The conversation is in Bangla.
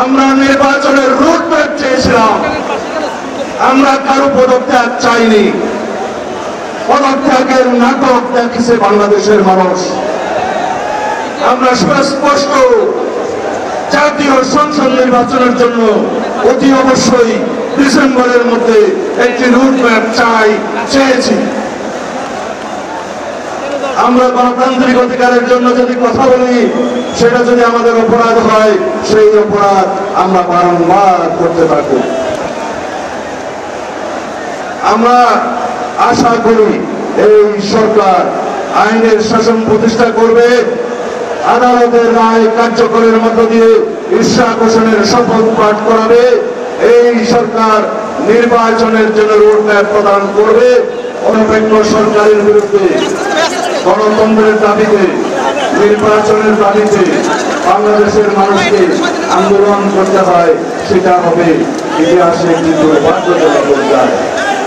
আমরা নির্বাচনের রুট ম্যাপ চেয়েছিলাম, আমরা কারো পদত্যাগ চাইনি। পদত্যাগের নাটক দেখেছে বাংলাদেশের মানুষ। আমরা সুস্পষ্ট জাতীয় সংসদ নির্বাচনের জন্য অতি অবশ্যই ডিসেম্বরের মধ্যে একটি রুট ম্যাপ চেয়েছি। আমরা গণতান্ত্রিক অধিকারের জন্য যদি কথা বলি, সেটা যদি আমাদের অপরাধ হয়, সেই অপরাধ আমরা বারংবার করতে থাকব। আমরা আশা করি এই সরকার আইনের শাসন প্রতিষ্ঠা করবে, আদালতের রায় কার্যকরের মধ্য দিয়ে ইশরাক হোসেনের শপথ পাঠ করাবে। এই সরকার নির্বাচনের জন্য রোডম্যাপ প্রদান করবে। অনিরপেক্ষ সরকারের বিরুদ্ধে গণতন্ত্রের দাবিতে, নির্বাচনের দাবিতে বাংলাদেশের মানুষকে আন্দোলন করতে হয়, সেটা হবে ইতিহাসে কিন্তু বাধ্যতামূলক।